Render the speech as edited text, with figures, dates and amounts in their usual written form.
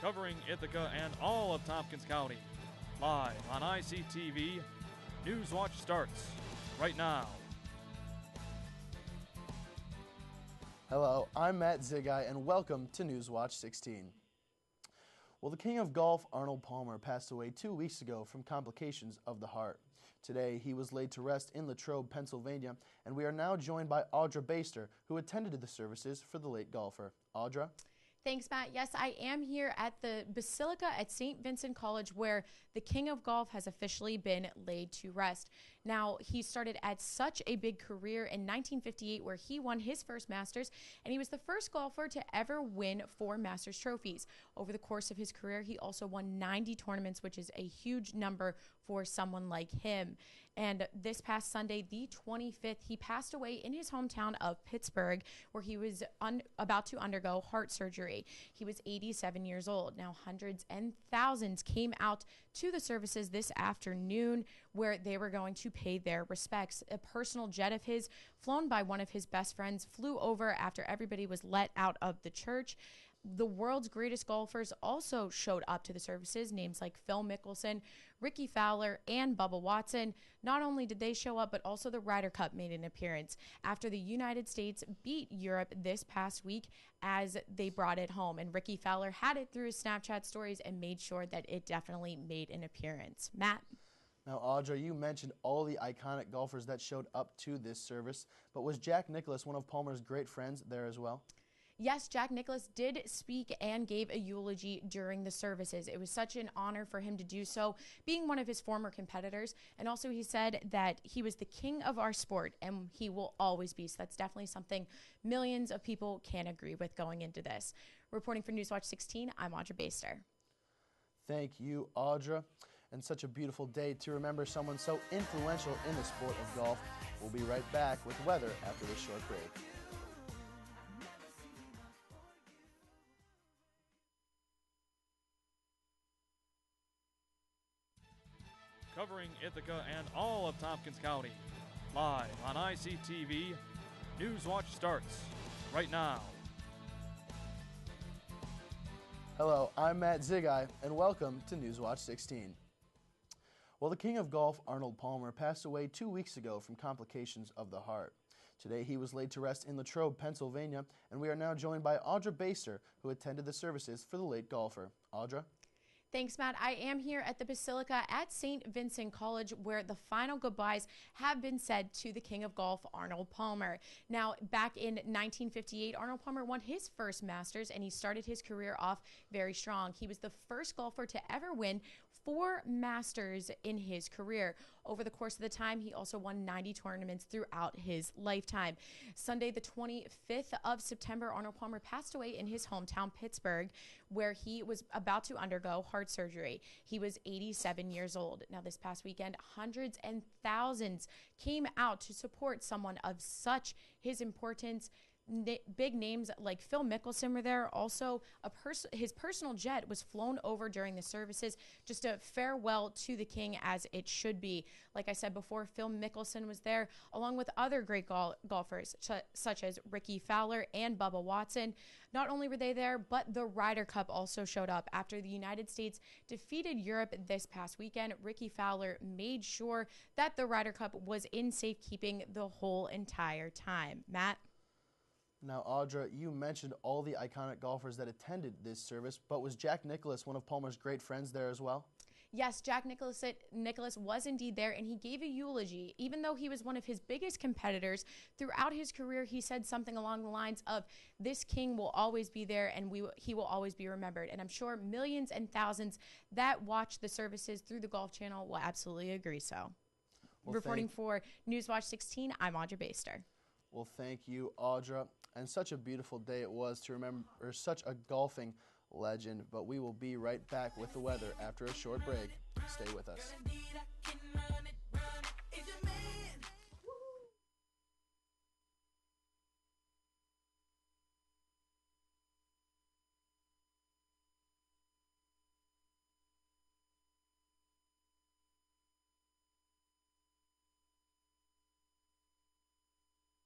covering Ithaca and all of Tompkins County. Live on ICTV, Newswatch starts right now. Hello, I'm Matt Zigai, and welcome to Newswatch 16. Well, the king of golf, Arnold Palmer, passed away 2 weeks ago from complications of the heart. Today, he was laid to rest in Latrobe, Pennsylvania, and we are now joined by Audra Baster, who attended the services for the late golfer. Audra? Thanks, Matt. Yes, I am here at the Basilica at St. Vincent College, where the king of golf has officially been laid to rest. Now, he started at such a big career in 1958, where he won his first Masters, and he was the first golfer to ever win 4 Masters trophies. Over the course of his career, he also won 90 tournaments, which is a huge number for someone like him. And this past Sunday, the 25th, he passed away in his hometown of Pittsburgh, where he was about to undergo heart surgery. He was 87 years old. Now, hundreds and thousands came out to the services this afternoon where they were going to pay their respects. A personal jet of his, flown by one of his best friends, flew over after everybody was let out of the church. The world's greatest golfers also showed up to the services, names like Phil Mickelson, Ricky Fowler, and Bubba Watson. Not only did they show up, but also the Ryder Cup made an appearance after the United States beat Europe this past week as they brought it home. And Ricky Fowler had it through his Snapchat stories and made sure that it definitely made an appearance. Matt? Now, Audra, you mentioned all the iconic golfers that showed up to this service, but was Jack Nicklaus, one of Palmer's great friends, there as well? Yes, Jack Nicklaus did speak and gave a eulogy during the services. It was such an honor for him to do so, being one of his former competitors. And also he said that he was the king of our sport, and he will always be. So that's definitely something millions of people can agree with going into this. Reporting for Newswatch 16, I'm Audra Baster. Thank you, Audra. And such a beautiful day to remember someone so influential in the sport of golf. We'll be right back with weather after this short break. Covering Ithaca and all of Tompkins County. Live on ICTV, Newswatch starts right now. Hello, I'm Matt Zigai, and welcome to Newswatch 16. Well, the king of golf, Arnold Palmer, passed away 2 weeks ago from complications of the heart. Today, he was laid to rest in Latrobe, Pennsylvania, and we are now joined by Audra Baster, who attended the services for the late golfer. Audra? Thanks, Matt. I am here at the Basilica at St. Vincent College, where the final goodbyes have been said to the king of golf, Arnold Palmer. Now, back in 1958, Arnold Palmer won his first Masters, and he started his career off very strong. He was the first golfer to ever win 4 Masters in his career. Over the course of the time, he also won 90 tournaments throughout his lifetime. Sunday, the 25th of September, Arnold Palmer passed away in his hometown, Pittsburgh, where he was about to undergo heart surgery. He was 87 years old. Now, this past weekend, hundreds and thousands came out to support someone of such his importance. Big names like Phil Mickelson were there. Also, his personal jet was flown over during the services. Just a farewell to the king, as it should be. Like I said before, Phil Mickelson was there, along with other great golfers, such as Ricky Fowler and Bubba Watson. Not only were they there, but the Ryder Cup also showed up. After the United States defeated Europe this past weekend, Ricky Fowler made sure that the Ryder Cup was in safekeeping the whole entire time. Matt? Now, Audra, you mentioned all the iconic golfers that attended this service, but was Jack Nicklaus, one of Palmer's great friends, there as well? Yes, Jack Nicklaus was indeed there, and he gave a eulogy. Even though he was one of his biggest competitors, throughout his career, he said something along the lines of, "This king will always be there, and he will always be remembered." And I'm sure millions and thousands that watch the services through the Golf Channel will absolutely agree so. Well, Reporting for Newswatch 16, I'm Audra Baster. Well, thank you, Audra. And such a beautiful day it was to remember such a golfing legend. But we will be right back with the weather after a short break. Stay with us.